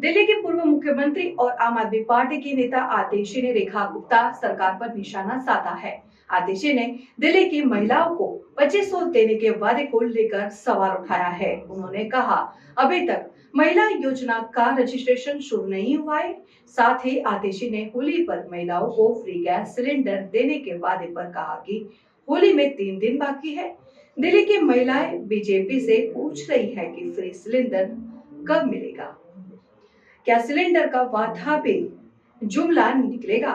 दिल्ली के पूर्व मुख्यमंत्री और आम आदमी पार्टी की नेता आतिशी ने रेखा गुप्ता सरकार पर निशाना साधा है। आतिशी ने दिल्ली की महिलाओं को 2500 देने के वादे को लेकर सवाल उठाया है। उन्होंने कहा, अभी तक महिला योजना का रजिस्ट्रेशन शुरू नहीं हुआ है। साथ ही आतिशी ने होली पर महिलाओं को फ्री गैस सिलेंडर देने के वादे पर कहा कि होली में 3 दिन बाकी है। दिल्ली की महिलाएं बीजेपी से पूछ रही है कि फ्री सिलेंडर कब मिलेगा, क्या सिलेंडर का वादा भी जुमला निकलेगा।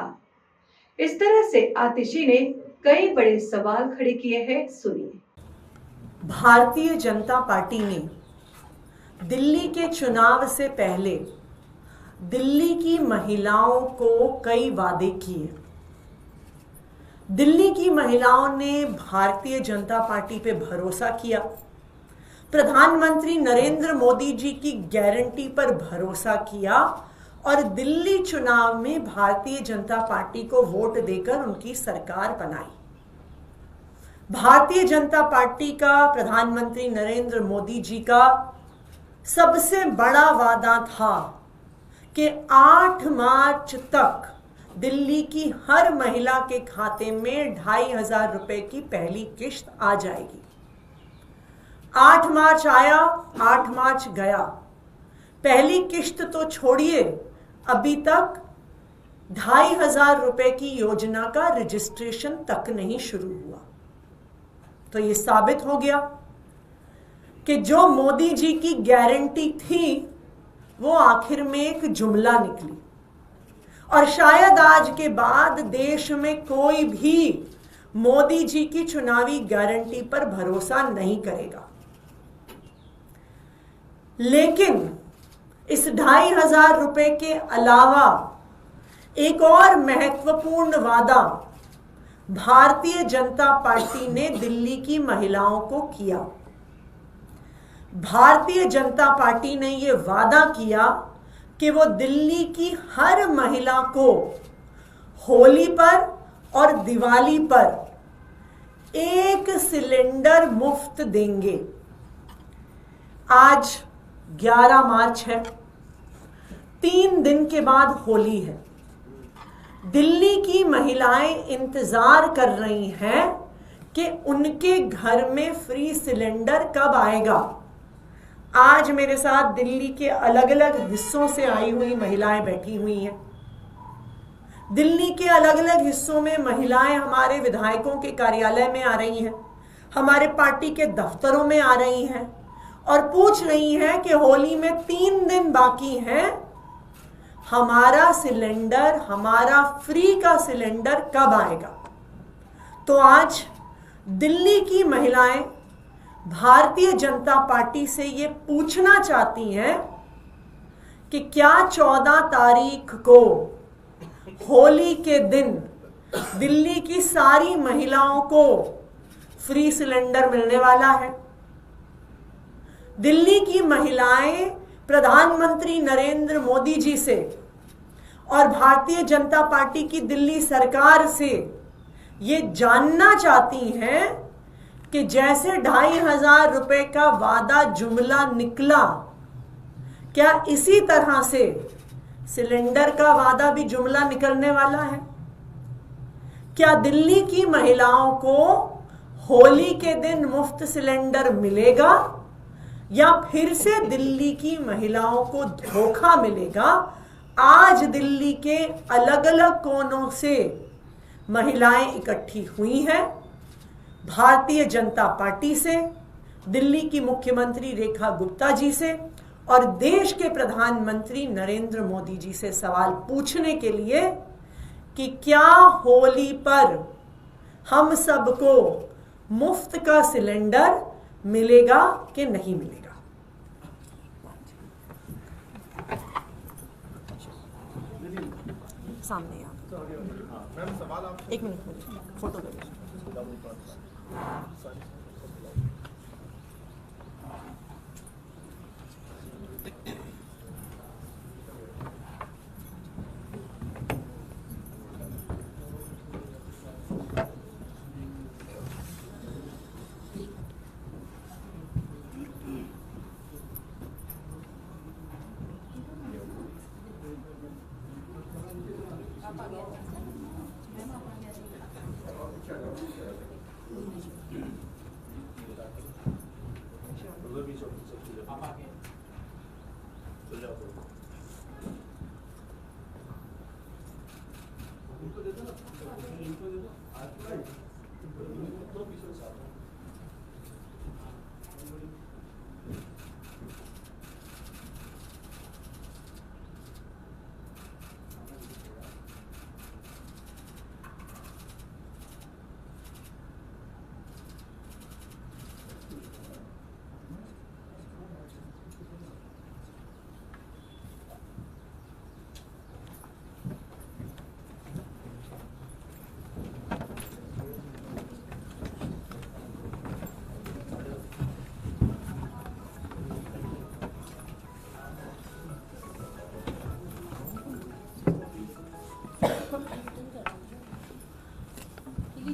इस तरह से आतिशी ने कई बड़े सवाल खड़े किए हैं। सुनिए। भारतीय जनता पार्टी ने दिल्ली के चुनाव से पहले दिल्ली की महिलाओं को कई वादे किए। दिल्ली की महिलाओं ने भारतीय जनता पार्टी पे भरोसा किया, प्रधानमंत्री नरेंद्र मोदी जी की गारंटी पर भरोसा किया और दिल्ली चुनाव में भारतीय जनता पार्टी को वोट देकर उनकी सरकार बनाई। भारतीय जनता पार्टी का, प्रधानमंत्री नरेंद्र मोदी जी का सबसे बड़ा वादा था कि 8 मार्च तक दिल्ली की हर महिला के खाते में 2500 रुपए की पहली किश्त आ जाएगी। 8 मार्च आया, 8 मार्च गया। पहली किश्त तो छोड़िए, अभी तक 2500 रुपए की योजना का रजिस्ट्रेशन तक नहीं शुरू हुआ। तो ये साबित हो गया कि जो मोदी जी की गारंटी थी वो आखिर में एक जुमला निकली और शायद आज के बाद देश में कोई भी मोदी जी की चुनावी गारंटी पर भरोसा नहीं करेगा। लेकिन इस 2500 रुपए के अलावा एक और महत्वपूर्ण वादा भारतीय जनता पार्टी ने दिल्ली की महिलाओं को किया। भारतीय जनता पार्टी ने यह वादा किया कि वो दिल्ली की हर महिला को होली पर और दिवाली पर 1 सिलेंडर मुफ्त देंगे। आज 11 मार्च है, 3 दिन के बाद होली है। दिल्ली की महिलाएं इंतजार कर रही हैं कि उनके घर में फ्री सिलेंडर कब आएगा। आज मेरे साथ दिल्ली के अलग अलग हिस्सों से आई हुई महिलाएं बैठी हुई हैं। दिल्ली के अलग अलग हिस्सों में महिलाएं हमारे विधायकों के कार्यालय में आ रही हैं, हमारे पार्टी के दफ्तरों में आ रही हैं और पूछ रही हैं कि होली में 3 दिन बाकी हैं, हमारा सिलेंडर, हमारा फ्री का सिलेंडर कब आएगा। तो आज दिल्ली की महिलाएं भारतीय जनता पार्टी से ये पूछना चाहती हैं कि क्या 14 तारीख को होली के दिन दिल्ली की सारी महिलाओं को फ्री सिलेंडर मिलने वाला है। दिल्ली की महिलाएं प्रधानमंत्री नरेंद्र मोदी जी से और भारतीय जनता पार्टी की दिल्ली सरकार से ये जानना चाहती हैं कि जैसे 2500 रुपए का वादा जुमला निकला, क्या इसी तरह से सिलेंडर का वादा भी जुमला निकलने वाला है। क्या दिल्ली की महिलाओं को होली के दिन मुफ्त सिलेंडर मिलेगा या फिर से दिल्ली की महिलाओं को धोखा मिलेगा। आज दिल्ली के अलग अलग कोनों से महिलाएं इकट्ठी हुई हैं। भारतीय जनता पार्टी से, दिल्ली की मुख्यमंत्री रेखा गुप्ता जी से और देश के प्रधानमंत्री नरेंद्र मोदी जी से सवाल पूछने के लिए कि क्या होली पर हम सबको मुफ्त का सिलेंडर मिलेगा कि नहीं मिलेगा। सामने आप एक मिनट फोटो ले लो।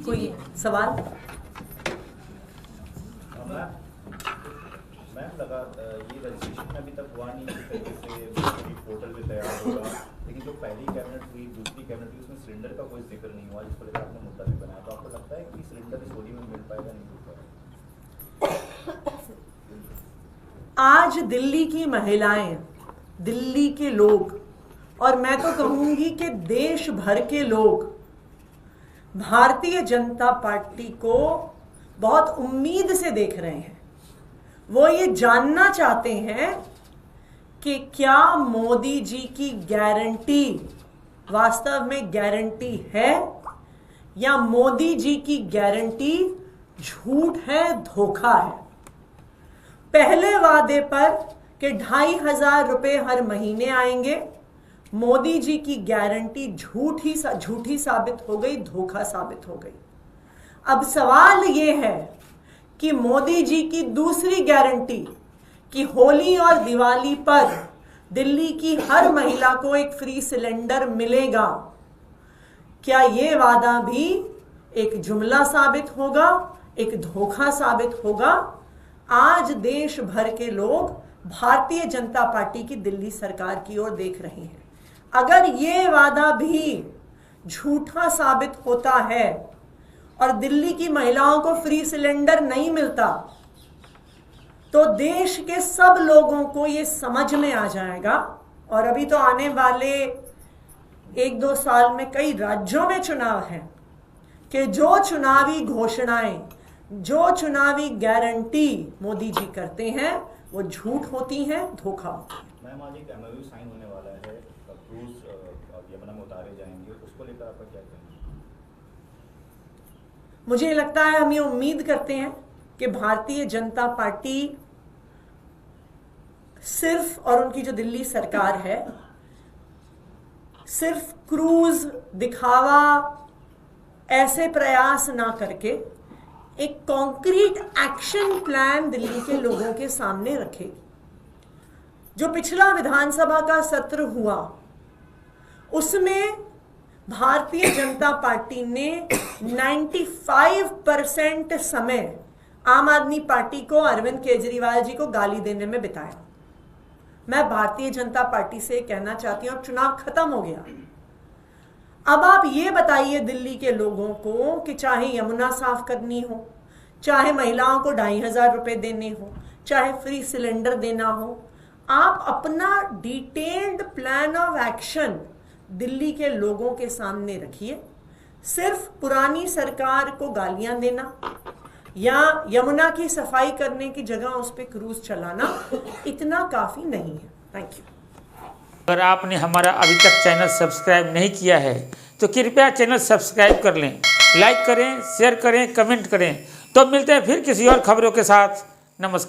कोई सवाल? मैम लगा ये रजिस्ट्रेशन अभी तक हुआ नहीं, इस तरीके से पोर्टल पे तैयार होगा, लेकिन जो पहली कैबिनेट हुई, दूसरी कैबिनेट हुई, उसमें सिलेंडर का कोई जिक्र नहीं हुआ, जिसको लेकर आपने मुद्दा भी बनाया। तो आपको लगता है कि सिलेंडर इस होली में मिल पाएगा, नहीं मिल पाएगा? आज दिल्ली की महिलाएं, दिल्ली के लोग, और मैं तो कहूंगी कि देश भर के लोग भारतीय जनता पार्टी को बहुत उम्मीद से देख रहे हैं। वो ये जानना चाहते हैं कि क्या मोदी जी की गारंटी वास्तव में गारंटी है या मोदी जी की गारंटी झूठ है, धोखा है। पहले वादे पर कि 2,500 रुपए हर महीने आएंगे, मोदी जी की गारंटी झूठी साबित हो गई, धोखा साबित हो गई। अब सवाल यह है कि मोदी जी की दूसरी गारंटी कि होली और दिवाली पर दिल्ली की हर महिला को एक फ्री सिलेंडर मिलेगा, क्या यह वादा भी एक जुमला साबित होगा, एक धोखा साबित होगा? आज देश भर के लोग भारतीय जनता पार्टी की दिल्ली सरकार की ओर देख रहे हैं। अगर ये वादा भी झूठा साबित होता है और दिल्ली की महिलाओं को फ्री सिलेंडर नहीं मिलता, तो देश के सब लोगों को ये समझ में आ जाएगा। और अभी तो आने वाले 1-2 साल में कई राज्यों में चुनाव हैं कि जो चुनावी घोषणाएं, जो चुनावी गारंटी मोदी जी करते हैं वो झूठ होती हैं, धोखा होती है। मैम आज एक MOU साइन होने वाला है, क्रूज यमुना में उतारे जाएंगे, उसको लेकर आपका क्या कहना है? मुझे लगता है, हम ये उम्मीद करते हैं कि भारतीय जनता पार्टी सिर्फ, और उनकी जो दिल्ली सरकार है, सिर्फ क्रूज दिखावा ऐसे प्रयास ना करके एक कॉन्क्रीट एक्शन प्लान दिल्ली के लोगों के सामने रखेगी। जो पिछला विधानसभा का सत्र हुआ उसमें भारतीय जनता पार्टी ने 95% समय आम आदमी पार्टी को, अरविंद केजरीवाल जी को गाली देने में बिताया। मैं भारतीय जनता पार्टी से कहना चाहती हूं, चुनाव खत्म हो गया। अब आप ये बताइए दिल्ली के लोगों को कि चाहे यमुना साफ करनी हो, चाहे महिलाओं को 2,500 रुपए देने हो, चाहे फ्री सिलेंडर देना हो, आप अपना detailed plan of action Delhi के लोगों के सामने रखिए। सिर्फ पुरानी सरकार को गालियां देना या यमुना की सफाई करने की जगह उस पर क्रूज चलाना इतना काफी नहीं है। Thank you. अगर आपने हमारा अभी तक चैनल सब्सक्राइब नहीं किया है तो कृपया चैनल सब्सक्राइब कर लें, लाइक करें, शेयर करें, कमेंट करें। तो मिलते हैं फिर किसी और खबरों के साथ। नमस्कार।